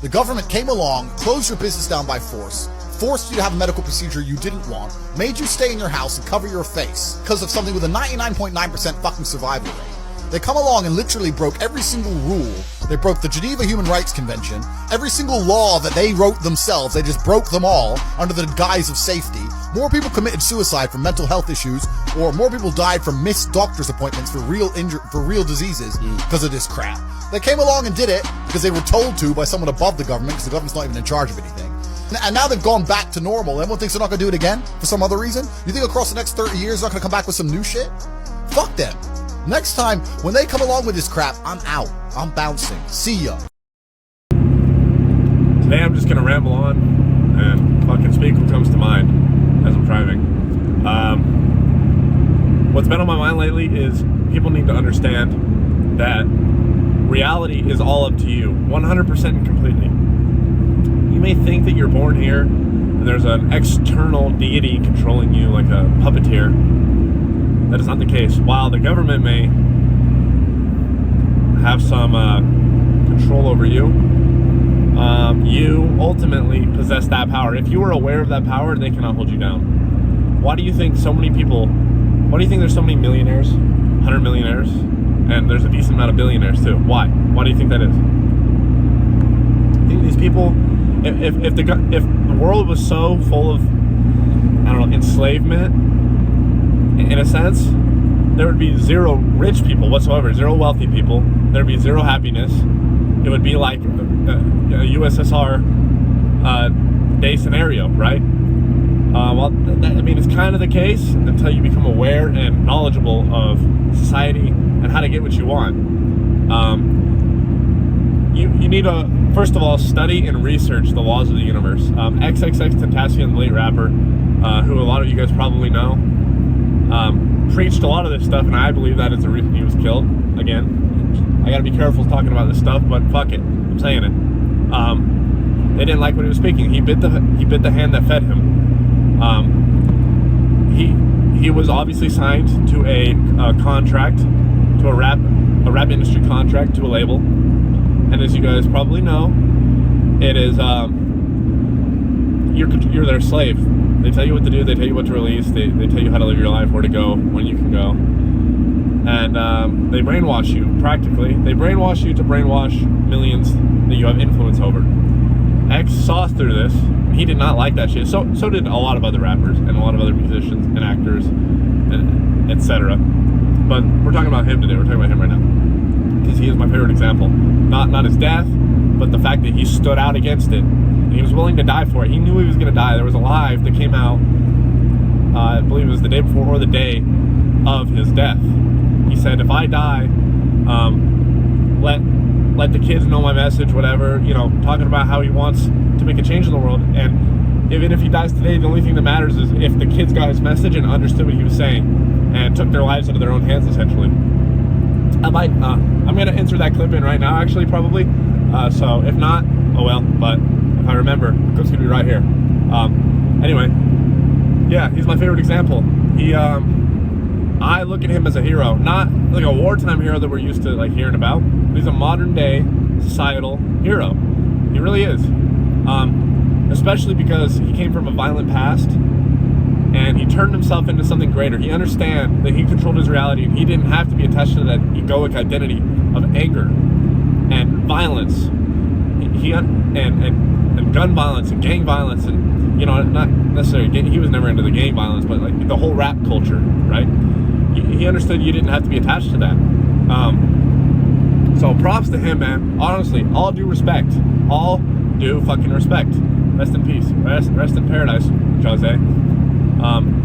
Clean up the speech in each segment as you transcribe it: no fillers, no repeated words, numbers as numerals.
The government came along, closed your business down by force, forced you to have a medical procedure you didn't want, made you stay in your house and cover your face because of something with a 99.9% fucking survival rate. They come along and literally broke every single rule. They broke the Geneva Human Rights Convention, every single law that they wrote themselves. They just broke them all under the guise of safety. More people committed suicide from mental health issues, or more people died from missed doctor's appointments for real diseases because of this crap. They came along and did it because they were told to by someone above the government, because the government's not even in charge of anything. And now they've gone back to normal. Everyone thinks they're not going to do it again for some other reason. You think across the next 30 years they're not going to come back with some new shit? Fuck them. Next time, when they come along with this crap, I'm out. I'm bouncing. See ya. Today I'm just going to ramble on and fucking speak what comes to mind as I'm driving. What's been on my mind lately is people need to understand that reality is all up to you, 100% and completely. You may think that you're born here and there's an external deity controlling you like a puppeteer. That is not the case. While the government may have some control over you, you ultimately possess that power. If you are aware of that power, they cannot hold you down. Why do you think so many people, why do you think there's so many millionaires, 100 millionaires, and there's a decent amount of billionaires too? Why? Why do you think that is? I think these people, if the world was so full of, I don't know, enslavement, in a sense, there would be zero rich people whatsoever, zero wealthy people. There'd be zero happiness. It would be like a USSR day scenario, right? It's kind of the case until you become aware and knowledgeable of society and how to get what you want. You need to, first of all, study and research the laws of the universe. XXXTentacion, the late rapper, who a lot of you guys probably know, preached a lot of this stuff, and I believe that is the reason he was killed. Again, I gotta be careful talking about this stuff, but fuck it, I'm saying it. They didn't like what he was speaking. He bit the hand that fed him. He was obviously signed to a contract, to a rap industry contract, to a label, and as you guys probably know, it is you're their slave. They tell you what to do, they tell you what to release, they tell you how to live your life, where to go, when you can go. And they brainwash you, practically. They brainwash you to brainwash millions that you have influence over. X saw through this. He did not like that shit. So did a lot of other rappers and a lot of other musicians and actors, and etc. But we're talking about him today. We're talking about him right now, because he is my favorite example. Not his death, but the fact that he stood out against it. He was willing to die for it. He knew he was going to die. There was a live that came out, I believe it was the day before or the day of his death. He said, if I die, let the kids know my message, whatever, talking about how he wants to make a change in the world. And even if he dies today, the only thing that matters is if the kids got his message and understood what he was saying and took their lives into their own hands, essentially. I'm going to insert that clip in right now, actually, probably. So if not, oh well, but if I remember, it's going to be right here. Anyway, yeah, he's my favorite example. I look at him as a hero, not like a wartime hero that we're used to hearing about. He's a modern day societal hero. He really is. Especially because he came from a violent past and he turned himself into something greater. He understands that he controlled his reality and he didn't have to be attached to that egoic identity of anger and violence. And gun violence and gang violence, and not necessarily, he was never into the gang violence, but the whole rap culture, right? He understood you didn't have to be attached to that. So props to him, man. Honestly, all due respect. All due fucking respect. Rest in peace. Rest in paradise, Jose.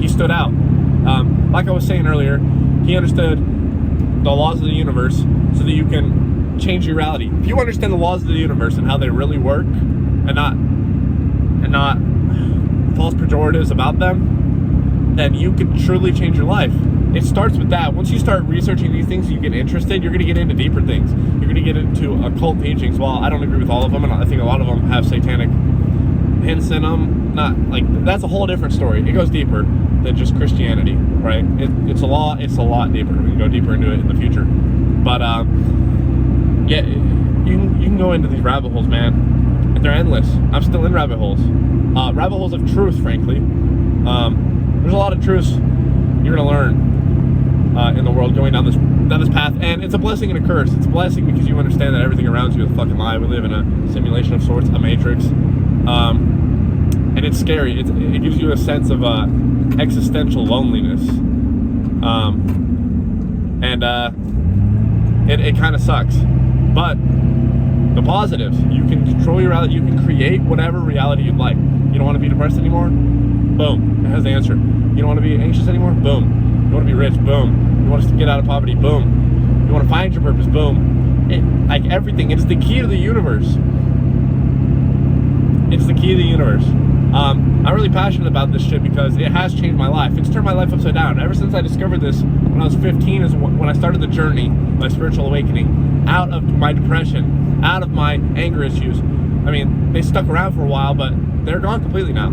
He stood out. Like I was saying earlier, he understood the laws of the universe so that you can change your reality. If you understand the laws of the universe and how they really work, and not false pejoratives about them, then you can truly change your life. It starts with that. Once you start researching these things, you get interested, you're going to get into deeper things. You're going to get into occult teachings. Well, I don't agree with all of them, and I think a lot of them have satanic hints in them. That's a whole different story. It goes deeper than just Christianity, right? It's a lot deeper. We can go deeper into it in the future. But yeah, you can go into these rabbit holes, man. And they're endless. I'm still in rabbit holes. Rabbit holes of truth, frankly. There's a lot of truths you're gonna learn in the world going down this path, and it's a blessing and a curse. It's a blessing because you understand that everything around you is a fucking lie. We live in a simulation of sorts, a matrix, and it's scary. It gives you a sense of existential loneliness, and it kind of sucks. But the positives: you can control your reality. You can create whatever reality you'd like. You don't want to be depressed anymore? Boom, it has the answer. You don't want to be anxious anymore? Boom. You want to be rich? Boom. You want us to get out of poverty? Boom. You want to find your purpose? Boom. Like everything, it is the key to the universe. It's the key to the universe. I'm really passionate about this shit because it has changed my life. It's turned my life upside down. Ever since I discovered this when I was 15 is when I started the journey, my spiritual awakening, out of my depression, out of my anger issues. I mean, they stuck around for a while, but they're gone completely now.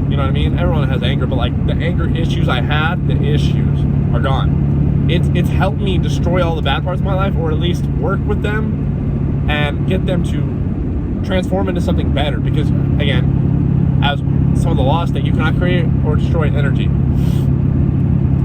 You know what I mean? Everyone has anger, but like the anger issues I had, the issues are gone. It's helped me destroy all the bad parts of my life, or at least work with them and get them to transform into something better. Because again, as some of the laws state, you cannot create or destroy energy.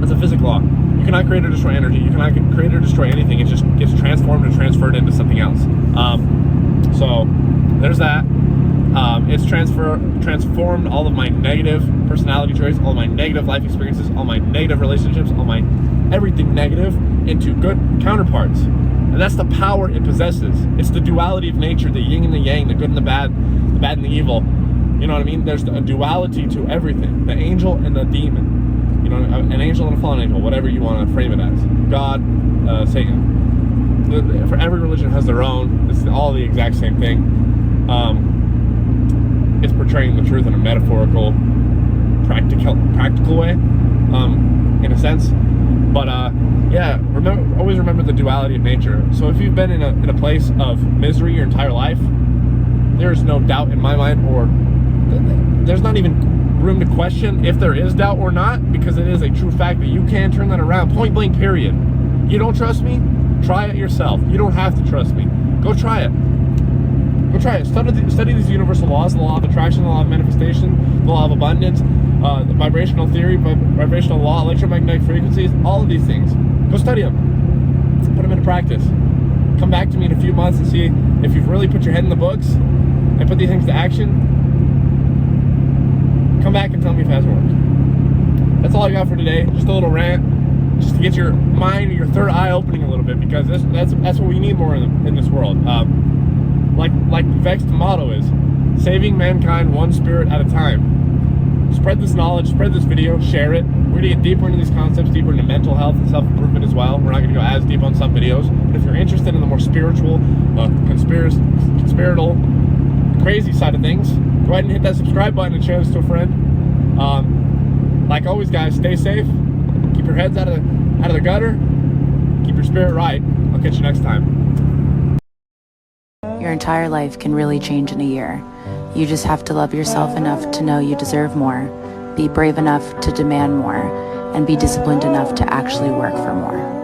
That's a physics law. You cannot create or destroy energy. You cannot create or destroy anything. It just gets transformed and transferred into something else. So there's that. It's transformed all of my negative personality traits, all of my negative life experiences, all my negative relationships, all my everything negative into good counterparts. And that's the power it possesses. It's the duality of nature, the yin and the yang, the good and the bad and the evil. You know what I mean? There's a duality to everything. The angel and the demon. You know, an angel and a fallen angel, whatever you want to frame it as. God, Satan. For every religion has their own. It's all the exact same thing. It's portraying the truth in a metaphorical, practical way, in a sense. But yeah, always remember the duality of nature. So if you've been in a place of misery your entire life, there is no doubt in my mind, or there's not even room to question if there is doubt or not, because it is a true fact that you can turn that around. Point blank, period. You don't trust me? Try it yourself. You don't have to trust me. Go try it. Go try it. Study these universal laws: the law of attraction, the law of manifestation, the law of abundance, the vibrational theory, vibrational law, electromagnetic frequencies, all of these things. Go study them. Put them into practice. Come back to me in a few months and see if you've really put your head in the books and put these things to action. Come back and tell me if it has worked. That's all I got for today. Just a little rant, just to get your mind, your third eye opening a little bit, because that's what we need more in this world. Like Vex's motto is, saving mankind one spirit at a time. Spread this knowledge, spread this video, share it. We're gonna get deeper into these concepts, deeper into mental health and self-improvement as well. We're not gonna go as deep on some videos, but if you're interested in the more spiritual, conspiratorial, crazy side of things, go ahead and hit that subscribe button and share this to a friend. Like always, guys, stay safe. Keep your heads out of the gutter. Keep your spirit right. I'll catch you next time. Your entire life can really change in a year. You just have to love yourself enough to know you deserve more, be brave enough to demand more, and be disciplined enough to actually work for more.